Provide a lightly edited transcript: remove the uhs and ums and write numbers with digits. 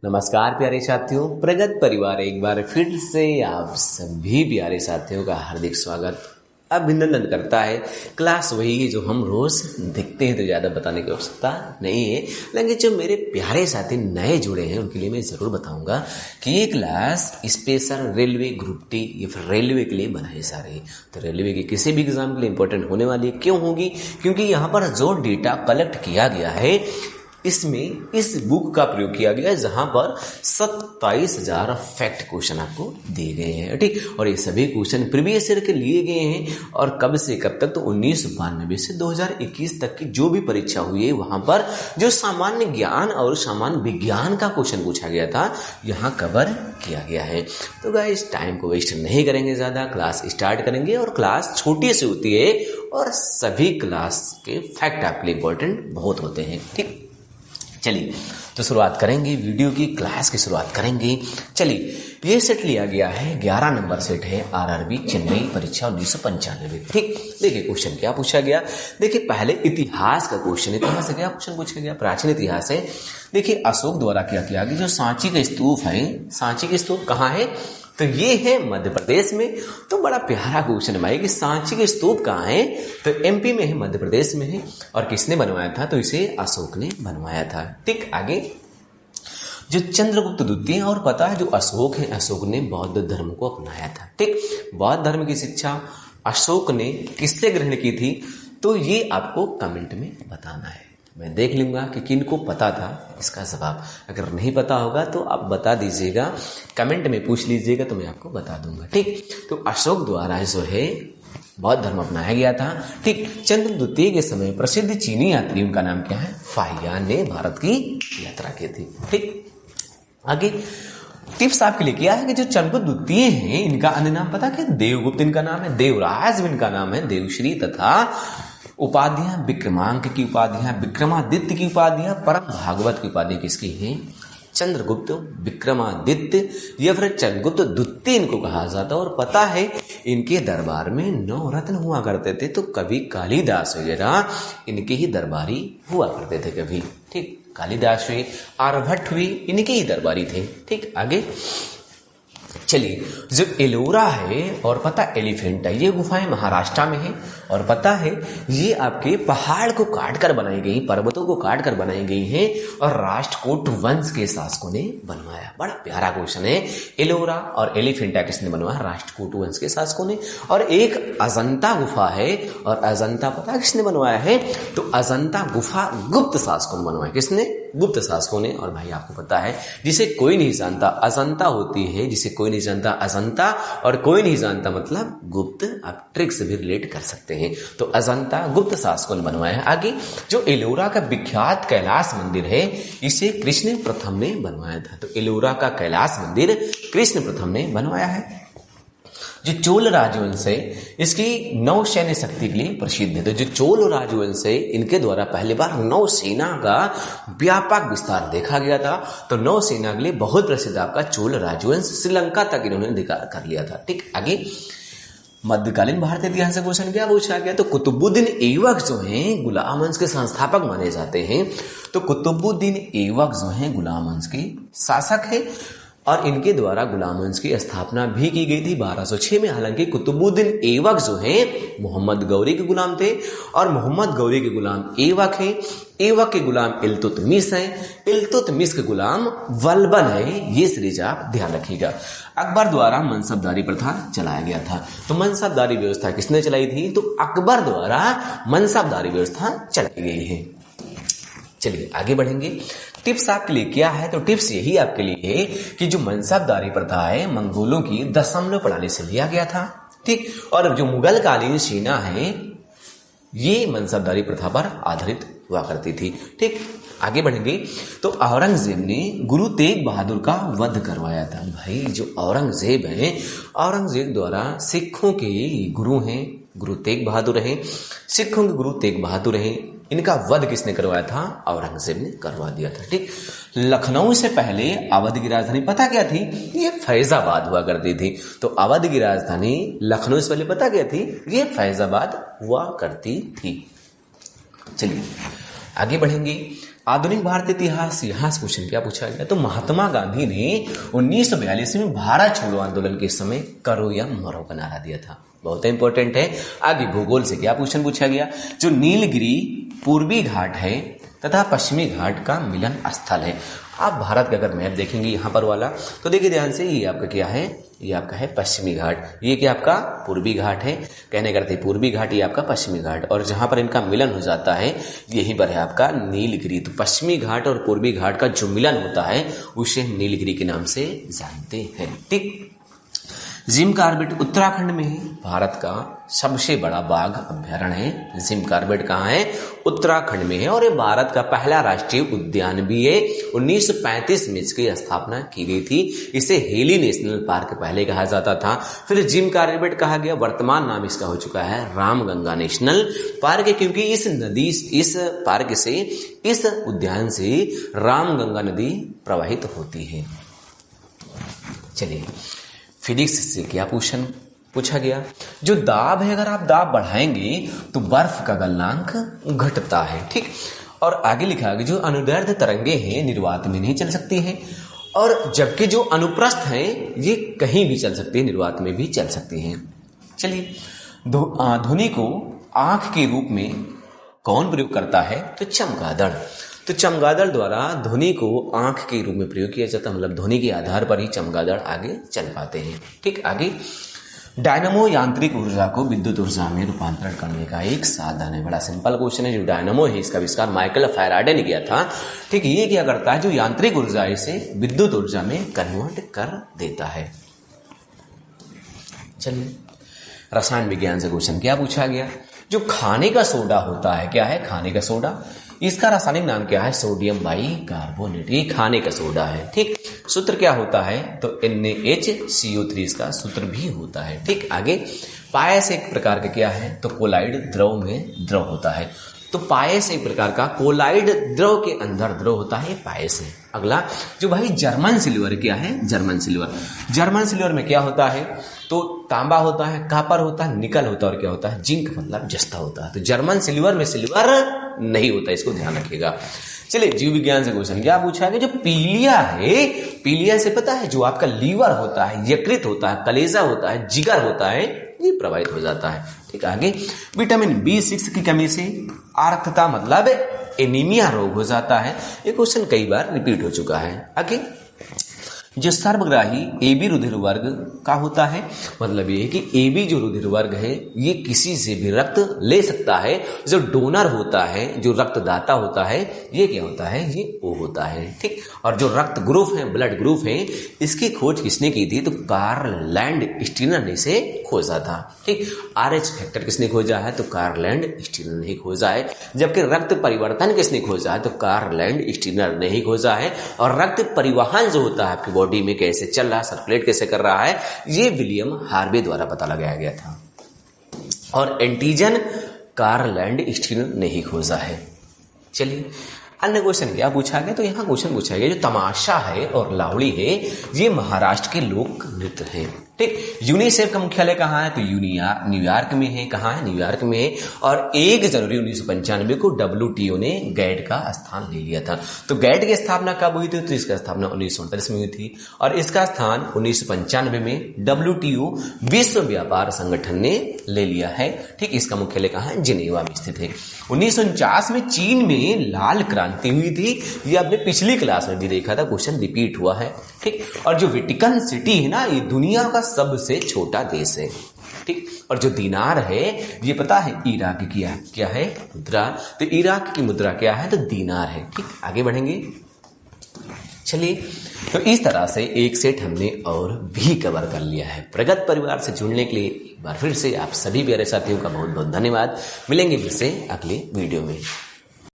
नमस्कार प्यारे साथियों, प्रगत परिवार एक बार फिर से आप सभी प्यारे साथियों का हार्दिक स्वागत अभिनंदन करता है। क्लास वही है जो हम रोज देखते हैं, तो ज़्यादा बताने की आवश्यकता नहीं है। लेकिन जो मेरे प्यारे साथी नए जुड़े हैं उनके लिए मैं ज़रूर बताऊंगा कि ये class special railway group T या फिर रेलवे के लिए बनाई जा रही है। तो रेलवे के किसी भी एग्जाम के लिए इंपॉर्टेंट होने वाली है। क्यों होगी? क्योंकि यहाँ पर जो डेटा कलेक्ट किया गया है इसमें इस बुक का प्रयोग किया गया है, जहां पर 27,000 फैक्ट क्वेश्चन आपको दिए गए हैं। ठीक, और ये सभी क्वेश्चन प्रीवियस ईयर के लिए गए हैं और कब से कब तक, तो 1992 से 2021 तक की जो भी परीक्षा हुई है वहां पर जो सामान्य ज्ञान और सामान्य विज्ञान का क्वेश्चन पूछा गया था यहाँ कवर किया गया है। तो गाइस टाइम को वेस्ट नहीं करेंगे, ज्यादा क्लास स्टार्ट करेंगे। और क्लास छोटी सी होती है और सभी क्लास के फैक्ट आपके लिए इंपॉर्टेंट बहुत होते हैं। ठीक, चलिए तो शुरुआत करेंगे वीडियो की, क्लास की शुरुआत करेंगे। चलिए, ये सेट लिया गया है 11 नंबर सेट है आरआरबी चेन्नई परीक्षा 1995। ठीक, देखिए क्वेश्चन क्या पूछा गया। देखिए पहले इतिहास का क्वेश्चन, इतिहास से क्या क्वेश्चन पूछा गया, प्राचीन इतिहास है। देखिए अशोक द्वारा क्या किया गया, जो सांची का स्तूप है, सांची का स्तूप कहाँ है, तो ये है मध्य प्रदेश में। तो बड़ा प्यारा क्वेश्चन है भाई कि सांची के स्तूप कहाँ है, तो एमपी में है, मध्य प्रदेश में है। और किसने बनवाया था, तो इसे अशोक ने बनवाया था। ठीक, आगे जो चंद्रगुप्त द्वितीय, और पता है जो अशोक है, अशोक ने बौद्ध धर्म को अपनाया था। ठीक, बौद्ध धर्म की शिक्षा अशोक ने किससे ग्रहण की थी, तो ये आपको कमेंट में बताना है। मैं देख लूंगा कि किनको पता था इसका जवाब। अगर नहीं पता होगा तो आप बता दीजिएगा, कमेंट में पूछ लीजिएगा तो मैं आपको बता दूंगा। ठीक, तो अशोक द्वारा जो है बौद्ध धर्म अपनाया गया था। ठीक, चंद्र द्वितीय के समय प्रसिद्ध चीनी यात्री, उनका नाम क्या है, फाहियान, ने भारत की यात्रा की थी। ठीक, आगे टिप्स आपके लिए क्या है कि जो चंद्रगुप्त द्वितीय हैं इनका अन्य नाम पता क्या, देवगुप्त इनका नाम है, देवराज इनका नाम है, देवश्री, तथा उपाधियां विक्रमांक की उपाधियां, विक्रमादित्य की उपाधियां, परम भागवत की उपाधि किसकी है, चंद्रगुप्त विक्रमादित्य या फिर चंद्रगुप्त द्वितीय इनको कहा जाता है। और पता है इनके दरबार में 9 रत्न हुआ करते थे, तो कवि कालिदास वगैरह इनके ही दरबारी हुआ करते थे कभी। ठीक, कालिदास हुए, आर्यभट्ट हुई, इनके ही दरबारी थे। ठीक, आगे चलिए, जो एलोरा है और पता एलिफेंट है, ये गुफाएं महाराष्ट्र में है। और पता है ये आपके पहाड़ को काटकर बनाई गई, पर्वतों को काटकर बनाई गई है और राष्ट्रकूट वंश के शासकों ने बनवाया। बड़ा प्यारा क्वेश्चन है, एलोरा और एलिफेंटा किसने बनवाया, राष्ट्रकूट वंश के शासकों ने। और एक अजंता गुफा है, और अजंता पता किसने बनवाया है, तो अजंता गुफा गुप्त शासकों ने बनवाया। किसने, गुप्त शासकों ने। और भाई आपको पता है जिसे कोई नहीं जानता अजंता होती है, जिसे कोई नहीं जानता अजंता, और कोई नहीं जानता मतलब गुप्त। आप ट्रिक से भी रिलेट कर सकते हैं। तो अजंता गुप्त शासकों ने बनवाया है। आगे जो एलोरा का विख्यात कैलाश मंदिर है, इसे कृष्ण प्रथम ने बनवाया था। तो एलोरा का कैलाश मंदिर कृष्ण प्रथम ने बनवाया है। जो चोल राजवंश है इसकी नौ सैन्य शक्ति के लिए प्रसिद्ध है। तो जो चोल राजवंश है इनके द्वारा पहली बार नौ सेना का व्यापक विस्तार देखा गया था। तो नौ सेना के लिए बहुत प्रसिद्ध आपका चोल राजवंश, श्रीलंका तक इन्होंने अधिकार कर लिया था। ठीक, आगे मध्यकालीन भारतीय इतिहास से क्वेश्चन क्या पूछा गया, तो कुतुबुद्दीन ऐबक जो हैं गुलाम वंश के संस्थापक माने जाते हैं। तो कुतुबुद्दीन ऐबक जो हैं गुलाम वंश के शासक है और इनके द्वारा गुलाम वंश की स्थापना भी की गई थी 1206 में। हालांकि कुतुबुद्दीन ऐबक जो हैं मोहम्मद गौरी के गुलाम थे, और मोहम्मद गौरी के गुलाम ऐबक हैं। ऐबक के गुलाम इल्तुतमिश हैं, इल्तुतमिश के गुलाम बलबन है। ये सीरीज आप ध्यान रखिएगा। अकबर द्वारा मनसबदारी प्रथा चलाया गया था। तो मनसबदारी व्यवस्था किसने चलाई थी, तो अकबर द्वारा मनसबदारी व्यवस्था चलाई गई है। चलिए आगे बढ़ेंगे। टिप्स आपके लिए क्या है, तो टिप्स यही आपके लिए है कि जो मनसबदारी प्रथा है मंगोलों की दशमलव प्रणाली से लिया गया था। ठीक, और जो मुगल कालीन सेना है ये मनसबदारी प्रथा पर आधारित हुआ करती थी। ठीक, आगे बढ़ेंगे। तो औरंगजेब ने गुरु तेग बहादुर का वध करवाया था। भाई जो औरंगजेब है, औरंगजेब द्वारा सिखों के गुरु हैं, गुरु तेग बहादुर हैं, सिखों के गुरु तेग बहादुर हैं। इनका वध किसने करवाया था, औरंगजेब ने करवा दिया था। ठीक, लखनऊ से पहले अवध की राजधानी पता क्या थी, ये फैजाबाद हुआ करती थी। तो अवध की राजधानी लखनऊ से पहले पता क्या थी, ये फैजाबाद हुआ करती थी। चलिए आगे बढ़ेंगे। आधुनिक भारतीय इतिहास यहाँ से क्वेश्चन क्या पूछा गया, तो महात्मा गांधी ने 1942 में भारत छोड़ो आंदोलन के समय करो या मरो का नारा दिया था। बहुत इंपॉर्टेंट है। आगे भूगोल से क्या क्वेश्चन पूछा गया, जो नीलगिरी पूर्वी घाट है तथा पश्चिमी घाट का मिलन स्थल है। आप भारत का अगर मैप देखेंगे यहाँ पर वाला, तो देखिए ध्यान से, ये आपका क्या है, ये आपका है पश्चिमी घाट, ये क्या आपका पूर्वी घाट है, कहने करते पूर्वी घाट, ये आपका पश्चिमी घाट, और जहां पर इनका मिलन हो जाता है यहीं पर है आपका नीलगिरी। तो पश्चिमी घाट और पूर्वी घाट का जो मिलन होता है उसे नीलगिरी के नाम से जानते हैं। ठीक। जिम कार्बेट उत्तराखंड में है, भारत का सबसे बड़ा बाघ अभ्यारण्य है। जिम कार्बेट कहाँ है, उत्तराखंड में है, और ये भारत का पहला राष्ट्रीय उद्यान भी है। 1935 में इसकी स्थापना की गई थी। इसे हेली नेशनल पार्क पहले कहा जाता था, फिर जिम कार्बेट कहा गया। वर्तमान नाम इसका हो चुका है रामगंगा नेशनल पार्क, क्योंकि इस पार्क से, इस उद्यान से रामगंगा नदी प्रवाहित होती है। चलिए, फिजिक्स से क्या क्वेश्चन पूछा गया, जो दाब है, अगर आप दाब बढ़ाएंगे तो बर्फ का गलनांक घटता है। ठीक। और आगे लिखा गया, जो अनुदैर्ध्य तरंगे हैं निर्वात में नहीं चल सकती हैं, और जबकि जो अनुप्रस्थ हैं ये कहीं भी चल सकती है, निर्वात में भी चल सकती हैं। चलिए, ध्वनि को आंख के रूप में कौन प्रयोग करता है, तो चमगादड़। तो चमगादड़ द्वारा ध्वनि को आंख के रूप में प्रयोग किया जाता है, मतलब ध्वनि के आधार पर ही चमगादड़ आगे चल पाते हैं। ठीक। आगे, डायनामो यांत्रिक ऊर्जा को विद्युत ऊर्जा में रूपांतरण करने का एक साधन है। बड़ा सिंपल क्वेश्चन है। जो डायनामो है इसका आविष्कार माइकल फैराडे ने किया था। ठीक। ये क्या करता है, जो यांत्रिक ऊर्जा है इसे विद्युत ऊर्जा में कन्वर्ट कर देता है। चलिए, रसायन विज्ञान से क्वेश्चन क्या पूछा गया, जो खाने का सोडा होता है, क्या है खाने का सोडा, इसका रासायनिक नाम क्या है, सोडियम बाइकार्बोनेट। ये खाने का सोडा है। ठीक। सूत्र क्या होता है, तो NaHCO3 इसका सूत्र भी होता है। ठीक। आगे, पायस एक प्रकार का क्या है, तो कोलाइड द्रव में द्रव होता है। तो पायस एक प्रकार का कोलाइड द्रव के अंदर द्रव होता है, पायस है। अगला, जो भाई जर्मन सिल्वर क्या है, जर्मन सिल्वर। जर्मन सिल्वर में क्या होता है, तो तांबा होता है, कापर होता है, निकल होता है, और क्या होता है, जिंक मतलब जस्ता होता है। तो जर्मन सिल्वर में सिल्वर नहीं होता, इसको ध्यान रखिएगा। चलिए, जीव विज्ञान से क्वेश्चन क्या पूछा है, जो पीलिया है, पीलिया से पता है जो आपका लीवर होता है, यकृत होता है, कलेजा होता है, जिगर होता है, ये प्रभावित हो जाता है। ठीक। आगे, विटामिन B6 की कमी से आर्तता मतलब एनीमिया रोग हो जाता है। ये क्वेश्चन कई बार रिपीट हो चुका है। आगे, जो सर्वग्राही AB रुधिर वर्ग का होता है, मतलब ये है कि AB जो रुधिर वर्ग है ये किसी से भी रक्त ले सकता है। जो डोनर होता है, जो रक्तदाता होता है, ये क्या होता है, ये O होता है। ठीक। और जो रक्त ग्रुप है, ब्लड ग्रुप है, इसकी खोज किसने की थी, तो कार्ल लैंड स्टीनर ने इसे खोजा था। ठीक। RH फैक्टर किसने खोजा है, तो कार्ल लैंड स्टीनर ने ही खोजा है। जबकि रक्त परिवर्तन किसने खोजा है, तो कार्ल लैंड स्टीनर ने ही खोजा है। और रक्त परिवहन जो होता है आपकी बॉडी में कैसे चल रहा है, सर्कुलेट कैसे कर रहा है, ये विलियम हार्वे द्वारा पता लगाया गया था। और एंटीजन कार्ल लैंड स्टीनर ने ही खोजा है। चलिए, अन्य क्वेश्चन क्या पूछा गया, तो यहाँ क्वेश्चन पूछा गया, जो तमाशा है और लावड़ी है ये महाराष्ट्र के लोक नृत्य है। ठीक। यूनिसेफ का मुख्यालय कहाँ है, तो न्यूयॉर्क में है। कहाँ है, न्यूयॉर्क में है। और 1 जनवरी 1995 को WTO ने गैड का स्थान ले लिया था। तो गैड की स्थापना कब हुई थी, तो इसका स्थापना 1939 में हुई थी, और इसका स्थान 1995 में WTO विश्व व्यापार संगठन ने ले लिया है। ठीक। इसका मुख्यालय कहाँ है, जिनेवा में स्थित है। 1949 में चीन में लाल क्रांति हुई थी। ये आपने पिछली क्लास में भी देखा था, क्वेश्चन रिपीट हुआ है। ठीक। और जो वेटिकन सिटी है ना, ये दुनिया का सबसे छोटा देश है। ठीक। और जो दीनार है ये पता है इराक की क्या है, मुद्रा। तो इराक की मुद्रा क्या है, तो दीनार है। ठीक। आगे बढ़ेंगे। चलिए, तो इस तरह से एक सेट हमने और भी कवर कर लिया है। प्रगत परिवार से जुड़ने के लिए एक बार फिर से आप सभी प्यारे साथियों का बहुत बहुत धन्यवाद। मिलेंगे फिर से अगले वीडियो में।